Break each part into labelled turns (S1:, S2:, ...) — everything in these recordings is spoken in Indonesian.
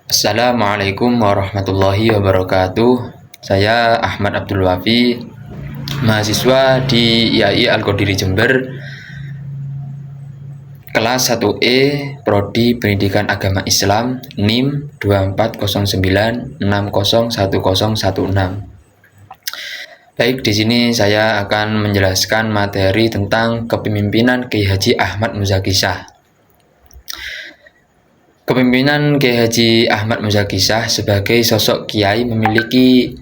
S1: Assalamualaikum warahmatullahi wabarakatuh. Saya Ahmad Abdul Wafi, mahasiswa di IAI Al-Qadiri Jember, kelas 1E, Prodi Pendidikan Agama Islam, NIM 2409601016. Baik, di sini saya akan menjelaskan materi tentang kepemimpinan Kiai Haji Ahmad Muzaki Shah. Kepemimpinan Kiai Haji Ahmad Muzaki Shah sebagai sosok kiai memiliki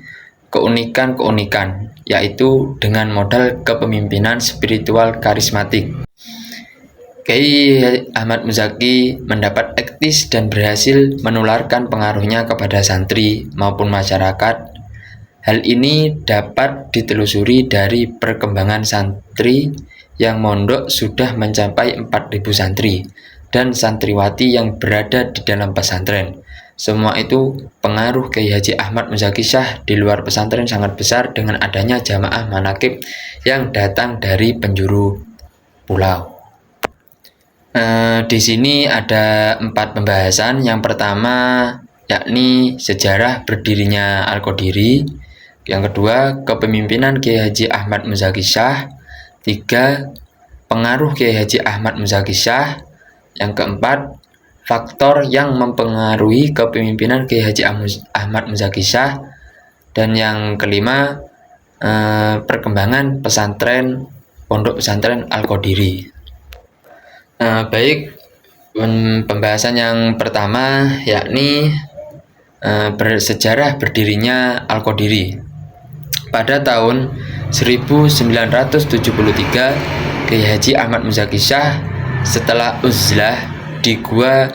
S1: keunikan-keunikan, yaitu dengan modal kepemimpinan spiritual karismatik. Kiai Ahmad Muzaki mendapat etis dan berhasil menularkan pengaruhnya kepada santri maupun masyarakat. Hal ini dapat ditelusuri dari perkembangan santri yang mondok sudah mencapai 4.000 santri dan santriwati yang berada di dalam pesantren. Semua itu pengaruh Kiai Haji Ahmad Muzaki Shah di luar pesantren sangat besar dengan adanya jamaah manakib yang datang dari penjuru pulau. Di sini ada 4 pembahasan. Yang pertama yakni sejarah berdirinya Al-Qadiri. Yang kedua, kepemimpinan Kiai Haji Ahmad Muzaki Shah. 3, pengaruh Kiai Haji Ahmad Muzaki Shah. Yang keempat, faktor yang mempengaruhi kepemimpinan Kiai Haji Ahmad Muzaki Shah. Dan yang kelima, perkembangan pesantren pondok pesantren Al-Qadiri. Baik, pembahasan yang pertama yakni sejarah berdirinya Al-Qadiri. Pada tahun 1973, Kiai Haji Ahmad Muzaki Shah setelah uzlah di Gua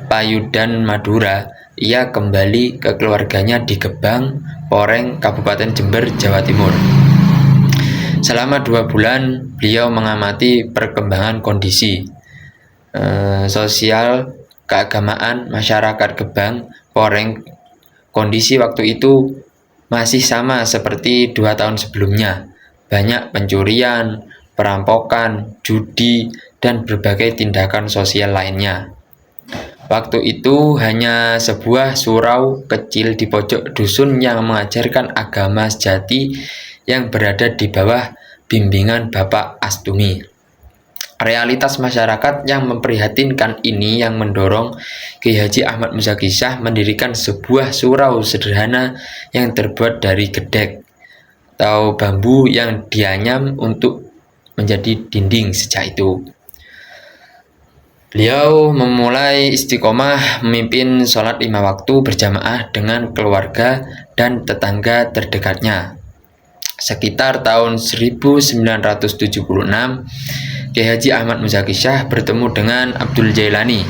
S1: Payudan Madura, ia kembali ke keluarganya di Gebang, Poreng, Kabupaten Jember, Jawa Timur. Selama 2 bulan, beliau mengamati perkembangan kondisi sosial keagamaan masyarakat Gebang, Poreng. Kondisi waktu itu masih sama seperti 2 tahun sebelumnya. Banyak pencurian, perampokan, judi, dan berbagai tindakan sosial lainnya. Waktu itu hanya sebuah surau kecil di pojok dusun yang mengajarkan agama sejati yang berada di bawah bimbingan Bapak Astumi. Realitas masyarakat yang memprihatinkan ini yang mendorong Kiai Haji Ahmad Muzaki Shah mendirikan sebuah surau sederhana yang terbuat dari gedek atau bambu yang dianyam untuk menjadi dinding. Sejak itu beliau memulai istiqomah memimpin sholat 5 waktu berjamaah dengan keluarga dan tetangga terdekatnya. Sekitar tahun 1976, Kiai Haji Ahmad Muzaki Shah bertemu dengan Abdul Jailani,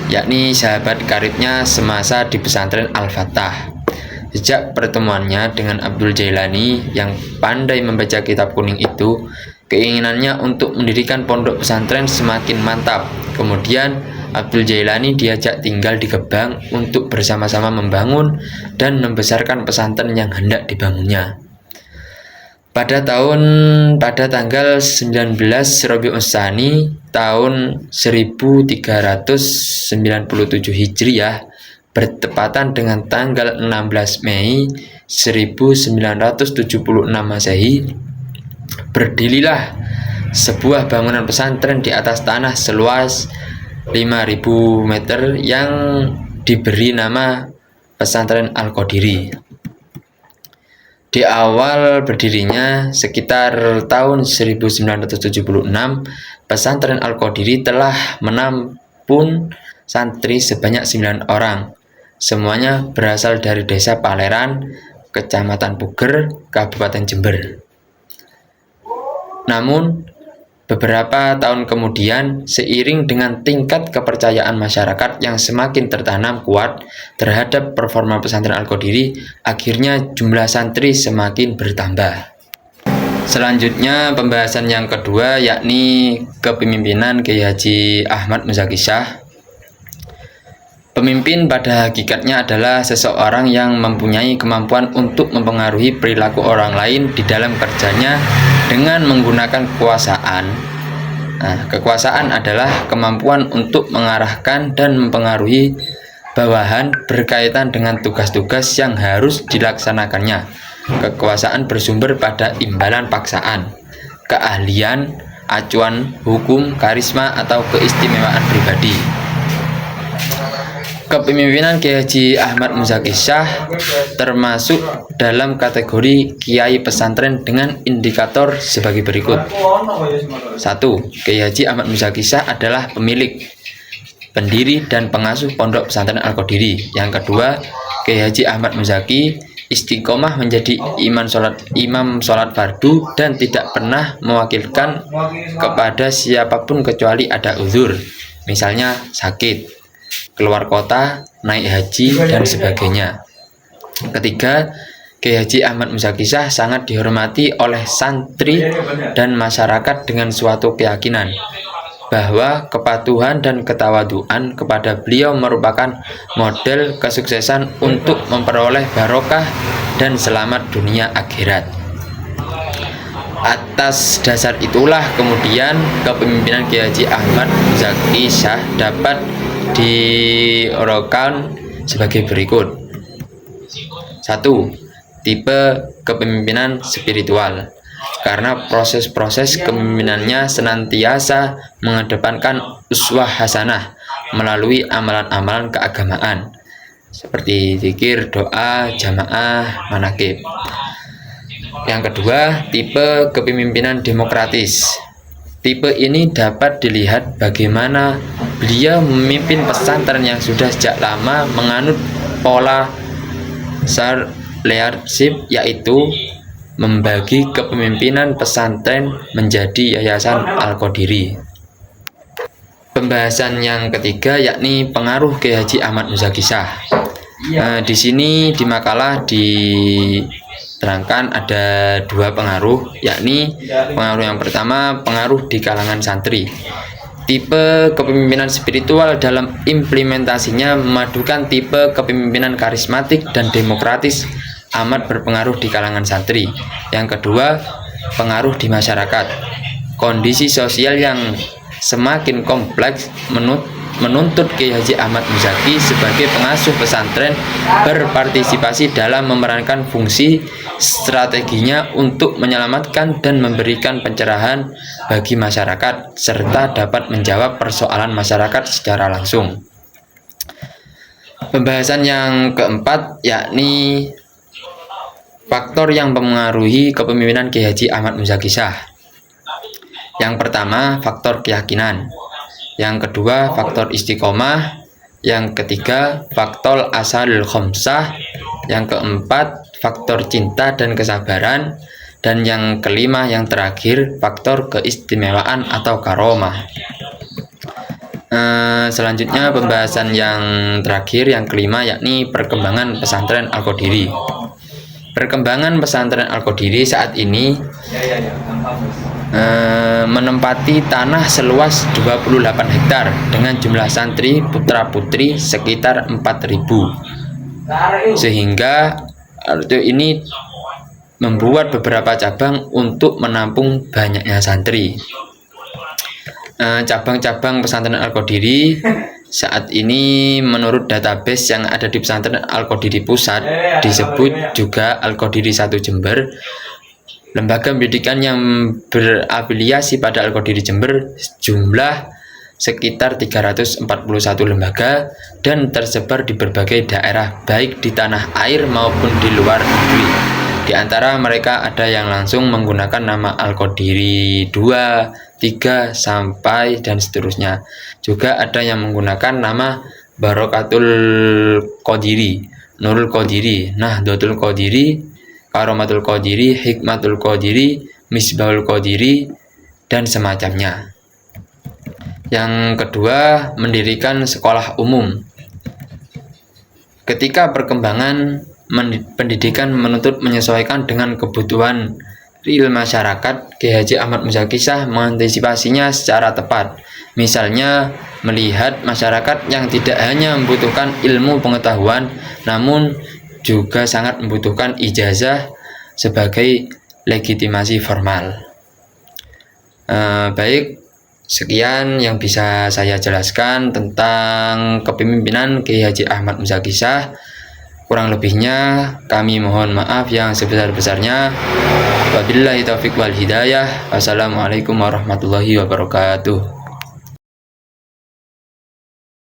S1: yakni sahabat karibnya semasa di pesantren Al-Fatah. Sejak pertemuannya dengan Abdul Jailani yang pandai membaca kitab kuning itu, keinginannya untuk mendirikan pondok pesantren semakin mantap. Kemudian Abdul Jailani diajak tinggal di Gebang untuk bersama-sama membangun dan membesarkan pesantren yang hendak dibangunnya. Pada tanggal 19 Rabiul Tsani tahun 1397 Hijriah, bertepatan dengan tanggal 16 Mei 1976 Masehi, berdirilah sebuah bangunan pesantren di atas tanah seluas 5.000 meter yang diberi nama Pesantren Al-Qadiri. Di awal berdirinya sekitar tahun 1976, pesantren Al-Qadiri telah menampung santri sebanyak 9 orang. Semuanya berasal dari desa Paleran, Kecamatan Puger, Kabupaten Jember. Namun, beberapa tahun kemudian, seiring dengan tingkat kepercayaan masyarakat yang semakin tertanam kuat terhadap performa pesantren Al-Qadiri, akhirnya jumlah santri semakin bertambah. Selanjutnya, pembahasan yang kedua yakni kepemimpinan Kiai Haji Ahmad Muzaki Shah. Pemimpin pada hakikatnya adalah seseorang yang mempunyai kemampuan untuk mempengaruhi perilaku orang lain di dalam kerjanya dengan menggunakan kekuasaan. Kekuasaan adalah kemampuan untuk mengarahkan dan mempengaruhi bawahan berkaitan dengan tugas-tugas yang harus dilaksanakannya. Kekuasaan bersumber pada imbalan paksaan, keahlian, acuan hukum, karisma, atau keistimewaan pribadi. Kepemimpinan Kiai Haji Ahmad Muzaki Shah termasuk dalam kategori kiai pesantren dengan indikator sebagai berikut. 1. Kiai Haji Ahmad Muzaki Shah adalah pemilik, pendiri, dan pengasuh Pondok Pesantren Al-Qadiri. Yang kedua, Kiai Haji Ahmad Muzaki istiqomah menjadi imam sholat fardu dan tidak pernah mewakilkan kepada siapapun kecuali ada uzur, misalnya sakit, keluar kota, naik haji, dan sebagainya. Ketiga, Kiai Haji Ahmad Muzaki Shah sangat dihormati oleh santri dan masyarakat dengan suatu keyakinan bahwa kepatuhan dan ketawaduan kepada beliau merupakan model kesuksesan untuk memperoleh barokah dan selamat dunia akhirat. Atas dasar itulah kemudian kepemimpinan Kiai Haji Ahmad Muzaki Shah dapat diuraikan sebagai berikut. 1. Tipe kepemimpinan spiritual. Karena proses-proses kepemimpinannya senantiasa mengedepankan uswah hasanah melalui amalan-amalan keagamaan seperti zikir, doa, jamaah, manakib. Yang kedua, tipe kepemimpinan demokratis. Tipe ini dapat dilihat bagaimana beliau memimpin pesantren yang sudah sejak lama menganut pola leadership, yaitu membagi kepemimpinan pesantren menjadi yayasan Al-Qadiri. Pembahasan yang ketiga yakni pengaruh Kiai Haji Ahmad Muzaki Shah. Di sini di makalah diterangkan ada dua pengaruh, yakni pengaruh yang pertama pengaruh di kalangan santri. Tipe kepemimpinan spiritual dalam implementasinya memadukan tipe kepemimpinan karismatik dan demokratis amat berpengaruh di kalangan santri. Yang kedua, pengaruh di masyarakat. Kondisi sosial yang semakin kompleks menuntut Kiai Haji Ahmad Muzaki sebagai pengasuh pesantren berpartisipasi dalam memerankan fungsi strateginya untuk menyelamatkan dan memberikan pencerahan bagi masyarakat serta dapat menjawab persoalan masyarakat secara langsung. Pembahasan yang keempat yakni faktor yang mempengaruhi kepemimpinan Kiai Haji Ahmad Muzaki Shah. Yang pertama, faktor keyakinan. Yang kedua, faktor istiqomah. Yang ketiga, faktor asalul khamsah. Yang keempat, faktor cinta dan kesabaran. Dan yang kelima, yang terakhir, faktor keistimewaan atau karomah. Selanjutnya pembahasan yang terakhir, yang kelima, yakni perkembangan pesantren Al-Qadiri. Perkembangan pesantren Al-Qadiri saat ini menempati tanah seluas 28 hektar dengan jumlah santri putra-putri sekitar 4.000, sehingga ini membuat beberapa cabang untuk menampung banyaknya santri. Cabang-cabang pesantren Al-Qadiri saat ini menurut database yang ada di pesantren Al-Qadiri Pusat disebut juga Al-Qadiri 1 Jember. Lembaga pendidikan yang berafiliasi pada Al-Qadiri Jember jumlah sekitar 341 lembaga dan tersebar di berbagai daerah baik di tanah air maupun di luar negeri. Di antara mereka ada yang langsung menggunakan nama Al-Qadiri 2, 3, sampai dan seterusnya. Juga ada yang menggunakan nama Barokatul Qadiri, Nurul Qadiri, Nahdlatul Qadiri, Karomatul Qadiri, Hikmatul Qadiri, Misbahul Qadiri, dan semacamnya. Yang kedua, mendirikan sekolah umum. Ketika perkembangan pendidikan menuntut menyesuaikan dengan kebutuhan real masyarakat, Kiai Haji Ahmad Muzaki Shah mengantisipasinya secara tepat. Misalnya, melihat masyarakat yang tidak hanya membutuhkan ilmu pengetahuan, namun juga sangat membutuhkan ijazah sebagai legitimasi formal. Baik, Sekian yang bisa saya jelaskan tentang kepemimpinan Kiai Haji Ahmad Musa Kisah. Kurang lebihnya kami mohon maaf yang sebesar-besarnya. Wabillahi taufiq wal hidayah. Wassalamualaikum warahmatullahi wabarakatuh.